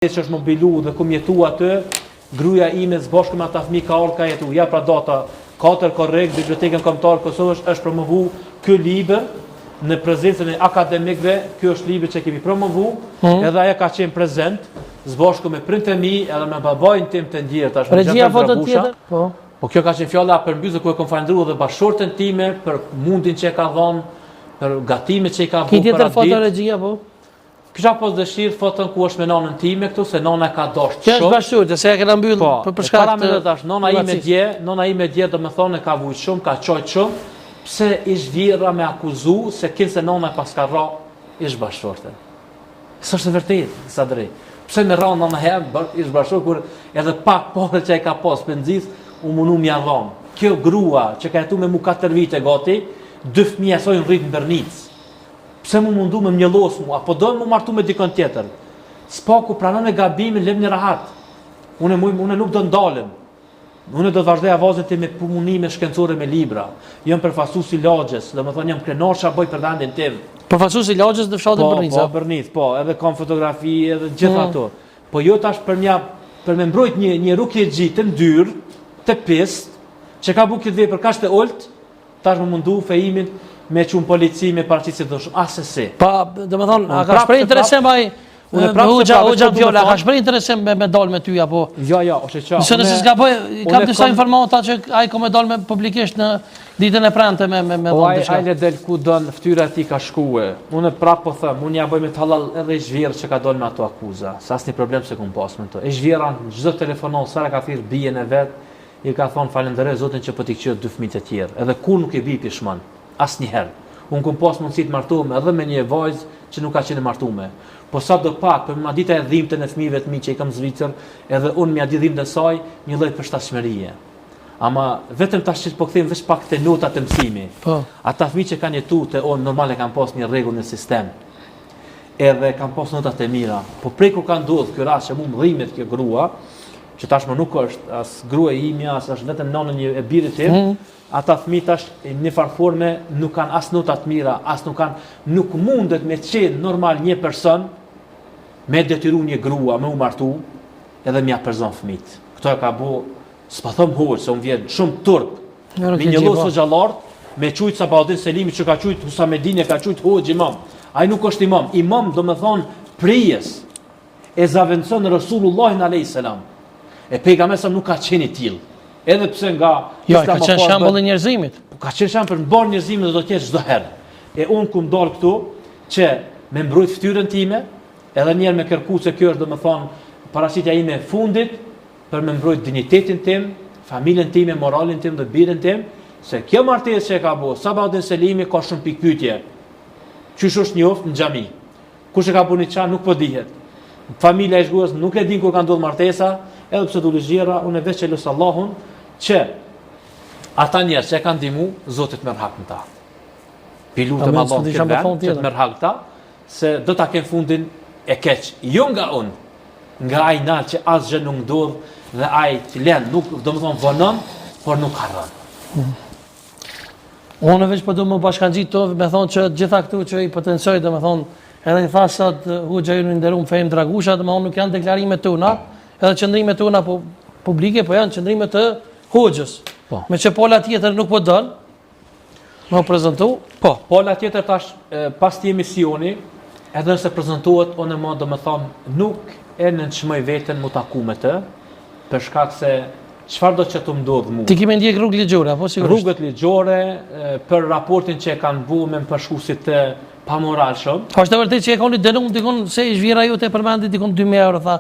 që është mobilu dhe kum jetu atë, gruaja ime zbashku me ata fëmijë ka ardhur ka jetu. Ja pra data 4 korrekt, Bibliotekën Kombëtare Kosovës është promovu ky libër në prezencën e akademikëve. Ky është libri që kemi promovu, edhe ajo ka qenë prezent zbashku me prindërit e mi edhe me babain tim të ndjerë tash. Regjia foto tjetër? Po kjo ka qenë fjala për mbysë ku e kam falendruar dhe bashortën time për mundin që e ka dhënë, për gatimet që i ka bërë. Ki tjetër foto regjia po? Kisha pas dëshirë foton ku është me nanën time këtu, se nana ka dashur shumë. Kjo është bashkëtorë, se e kena mbyll për shkak të tash. Nana ime dje do të thonë ka vujt shumë, ka çojt shumë, pse ish vjerra me akuzu se kinse nana pas ka rra ish bashkëshorte. S'është vërtet, sa drejt. Pse me rra nana herë ish bashkëshort kur edhe pak porë që ai ka pas penzis, u mundu mja dhon. Kjo grua që ka jetu me mu 4 vite gati, 2 fëmijë soi rrit në Bernicë. Pse mu mundu me mjellos mu, apo do mu martu me dikon tjetër. Spaku pranon me gabimin, lem një rahat. Une nuk do ndalem. Une do të vazhdoj avazën të me pumunime shkencore me libra. Jam përfaqësues i lagjes, dhe më thonë jam krenar që boj për vendin tim. Përfaqësues i lagjes në fshatin Bernica? Po, Bernicë, po, edhe kam fotografi, edhe gjitha ato. Po jo tash për me mbrojt një rukje gjitë, ndyrë, të pist, që ka bu këtë vepër kaq të olt, tash më mundu fejimin me qunë polici, me paraqitje të shumë, asesi. Pa, do më thonë, a ka shprej interesem ai, Hoxha Vjolla, ka shprej interesem me dalë me ty, apo? Jo, është qa. Nëse s'ka bëj, kam disa informata që ai ka me dalë me publikisht në ditën e premte me dalë të shka. Ajle del ku donë, ftyra ti ka shkue. Unë prapë po thëmë, unë ja bëj me talal edhe i zhvjerë që ka dalë me ato akuza. Sa asni problem se kum pas me to. E zhvjera në gjithë telefonon, sara ka thirë bijen e vetë, i ka thonë falendere zotin që po t'i këqyrë 2 fëmijë të tjerë. Edhe kur nuk e bi pishman. Asnjëherë. Unë kom pas mundësi të martuam edhe me një vajzë që nuk ka qenë martuar. Po sa do pak, për ma dita e dhimbtën e fëmijëve të mi që i kam zvicër, edhe unë m'ja di dhimbtën e saj, një lloj përshtatshmërie. Ama vetëm tash që po kthejmë veç pak te notat e mësimi. Po. Ata fëmijë që kanë jetuar te on normal e kanë pas një rregull në sistem. Edhe kanë pas notat e mira. Po prej kur ka ndodhur ky rast që mu mdhimet kjo grua, që tashmë nuk është as grua ime, as është vetëm nënën e birit tim. Ata fëmijë tash në farforme nuk kanë as nota të mira, as nuk mundet me qenë normal një person me detyru një grua me u martu edhe me ja përzon fëmijët. Kto e ka bu, s'pa them hoç, se unë vjen shumë turp. Me një lloj xhallart, me çujt Sabahatin Selimi që ka çujt Husamedin e ka çujt hoxh imam. Ai nuk është imam. Imam do të thonë prijes e zavencon Resulullahin alayhis salam. E pejgamberi nuk ka qenë i tillë. Edhe pse nga ka qenë shembull i njerëzimit. Ka qenë shembull për mbar njerëzimin do të ketë çdo herë. E unë kum dal këtu që me mbrojt fytyrën time, edhe një herë me kërkuar se kjo është domethënë paraqitja ime e fundit për me mbrojt dinjitetin tim, familjen time, moralin tim dhe birin tim, se kjo martesë që ka bëu Sabahatin Selimi ka shumë pikë pyetje. Qysh është njoft në xhami? Kush e ka bënë çan nuk po dihet. Familja e shguës nuk e din kur ka ndodhur martesa, edhe pse do lëgjera, unë veç e lut Allahun që ata njerëz që kanë ndihmu, Zoti të merr hak në ta. Pilutem Allahun që të merr hak ta, se do ta ken fundin e keq. Jo nga unë, nga ai nat që asgjë nuk ndodh dhe ai që lën nuk, domethënë vonon, por nuk harron. Unë veç po do më bashkangjit to, me thonë që gjitha këtu që i potencioj, domethënë edhe i thash sot Hoxha ju nderuam Fejm Dragusha, domethënë nuk janë deklarimet tona, edhe qëndrimet tona publike, po janë qëndrimet të Hoxhës. Po. Me që pola tjetër nuk po dal, më prezantu. Po, pola tjetër tash pas këtij emisioni, edhe nëse prezantohet, unë më domethënë nuk e nënçmoj veten mu taku me të, për shkak se çfarë do që të ndodh mua. Ti ke ndjek rrugë ligjore apo sigurisht? Rrugët ligjore për raportin që kanë bëu me përshkuesit të pamoralshëm. Është vërtet që e kanë dënuar dikon se i zhvira jote përmendi dikon 2000 euro tha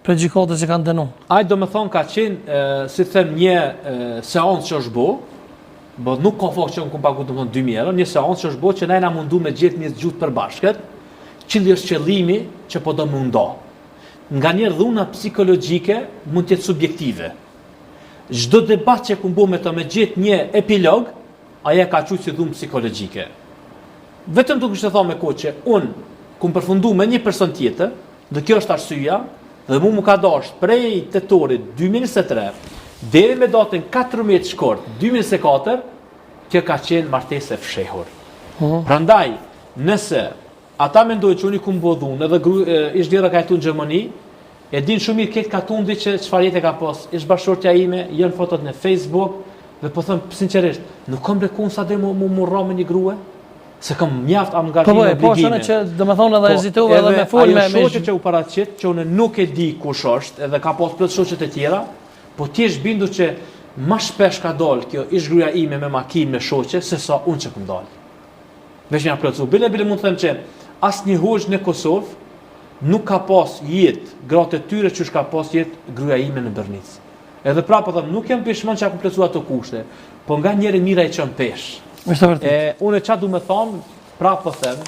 për gjykatës që kanë dënuar. Ai domethënë ka qenë si them një seancë që është bëu, po nuk ka fakt që unë kum pagu domethënë 2000 euro, një seancë që është bëu që na mundu me gjetë një zgjut përbashkët, cili është qëllimi që po do mundo. Nga një dhuna psikologjike mund të jetë subjektive. Çdo debat që kum bëu me të me gjetë një epilog, ajo ka qenë si dhunë psikologjike. Vetëm duke të thonë me kohë që unë kum përfunduar me një person tjetër, dhe kjo është arsyeja, dhe mu ka dashur prej tetorit 2023 deri me datën 14 shkort 2024, kjo ka qenë martesë e fshehur. Prandaj, nëse ata mendojnë që unë i kum bodhun, edhe ish djera ka jetu në Gjermani, E din shumë mirë këtë katundi që çfarë jete ka pas. Ish bashortja ime, janë fotot në Facebook dhe po them sinqerisht, nuk kam rekun sa dhe mu rra me një grua, se kam mjaft angazhime obligime. Po shone që domethënë edhe hezitova edhe me fol me shoqe që u paraqit, që unë nuk e di kush është, edhe ka pas plot shoqet e tjera, po ti je bindur që më shpesh ka dal kjo ish gruaja ime me makinë me shoqe se sa unë që kum dal. Veç një plotsu. Bile mund të them që asnjë hoxh në Kosovë nuk ka pas jetë gratë e tyre që ka pas jetë gruaja ime në Bërnicë. Edhe prapë them, nuk jam peshmon që ka kompletuar ato kushte, po nga njëri mira i çon pesh. Është vërtet. Unë çfarë du me thonë, prapë po them,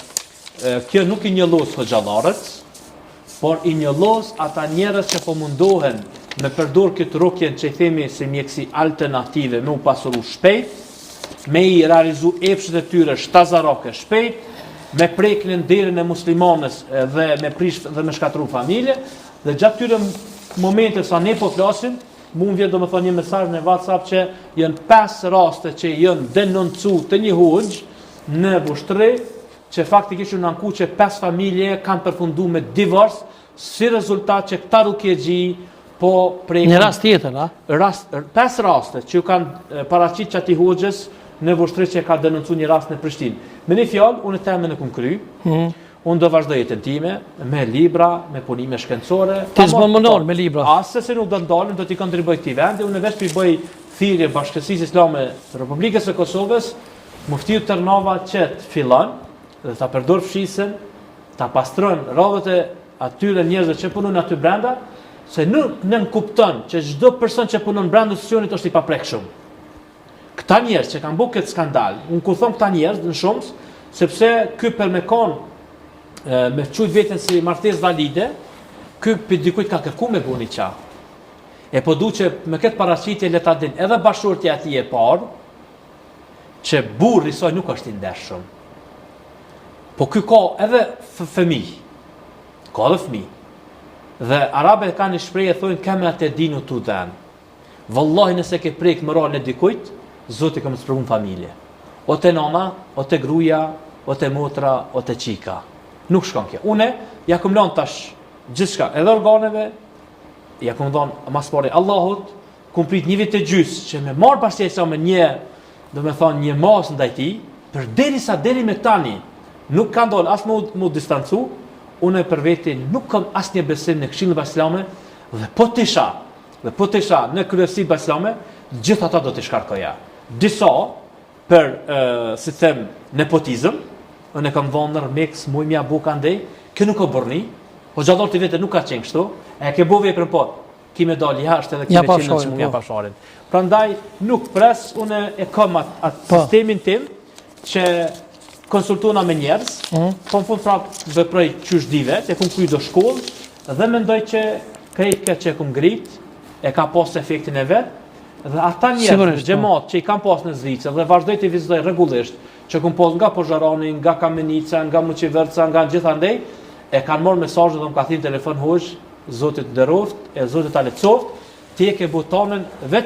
kjo nuk i njëllos hoxhallarët, por i njëllos ata njerëz që po mundohen me përdor këtë rukjen që i themi si mjeksi alternative, me u pasuru shpejt, me i realizu epshet e tyre shtazarake shpejt, me prekën e nderin e muslimanës dhe me prish dhe me shkatru familje, dhe gjatë tyre momente sa ne po flasim, mund vjen domethënë një mesazh në WhatsApp që janë 5 raste që janë denoncu të një hoxh në Vushtri, që faktikisht në anku që 5 familje kanë përfunduar me divorc, si rezultat që këta rukjegji po prekën. Një rast tjetër, a? 5 raste që kanë paraqit çati hoxhës në Vushtri që ka denoncu një rast në Prishtinë. Me një fjalë, unë temën e kum kry. Unë do vazhdoj jetën time me libra, me punime shkencore. Ti s'bën me libra. Asë se nuk do ndalem, do t'i kontribuoj këtij vendi. Unë vetë i bëj thirrje Bashkësisë Islame të Republikës së Kosovës, muftiu Tërnava që të fillon dhe ta përdor fshisën, ta pastrojnë rrodhët e atyre njerëzve që punojnë aty brenda, se nuk nën kupton që çdo person që punon brenda institucionit është i paprekshëm. Këta njerëz që kanë bërë këtë skandal, unë kur them këta njerëz në shumës, sepse ky për me kon me çujt veten si martesë valide, ky për dikujt ka kërkuar me buni qa. E po du që me këtë paraqitje le ta din edhe bashortja e tij e parë, që burri i saj nuk është i ndershëm. Po ky ka edhe fëmijë. Ka edhe fëmijë. Dhe arabët kanë një shprehje thonë kema te dinu tu dan. Wallahi nëse ke prek morale dikujt, Zoti ka më sprovu familje. O te nana, o te gruaja, o te motra, o te çika. Nuk shkon kjo. Une ja kum lënë tash gjithçka, edhe organeve, ja kum dhënë mas pari Allahut, kum prit një vit të gjys që me marr pastesa me një, domethënë një mos ndaj tij, për deri me tani nuk ka ndonjë as mu distancu, unë për veti nuk kam asnjë besim në Këshillin Islame dhe po të isha në kryesi islame, gjithë ata do të shkarkoja. Disa për si them nepotizëm, unë kam vënë mix muj mja buka ndej, kë nuk o borni, po gjallor të vetë nuk ka qenë kështu, e ke bove për po, ki me dal jashtë edhe ki me qenë që mja pasharin. Prandaj nuk pres, unë e kam atë sistemin tim, që konsultuna me njerëz, po në fund prapë veproj qysh di vetë, e kum kuj do shkollë, dhe mendoj që krejt këtë që kum grit, e ka pas efektin e vetë, dhe ata njerëz, xhamat që i kanë pas në Zvicër dhe vazhdoj të vizitoj rregullisht, që kum pas nga Pozharani, nga Kamenica, nga Muçiverca, nga gjithandej, e kanë marrë mesazhe dhe më ka thënë telefon hoxh, Zoti të nderoft, e Zoti ta lehtësoft, ti e ke butonën vetë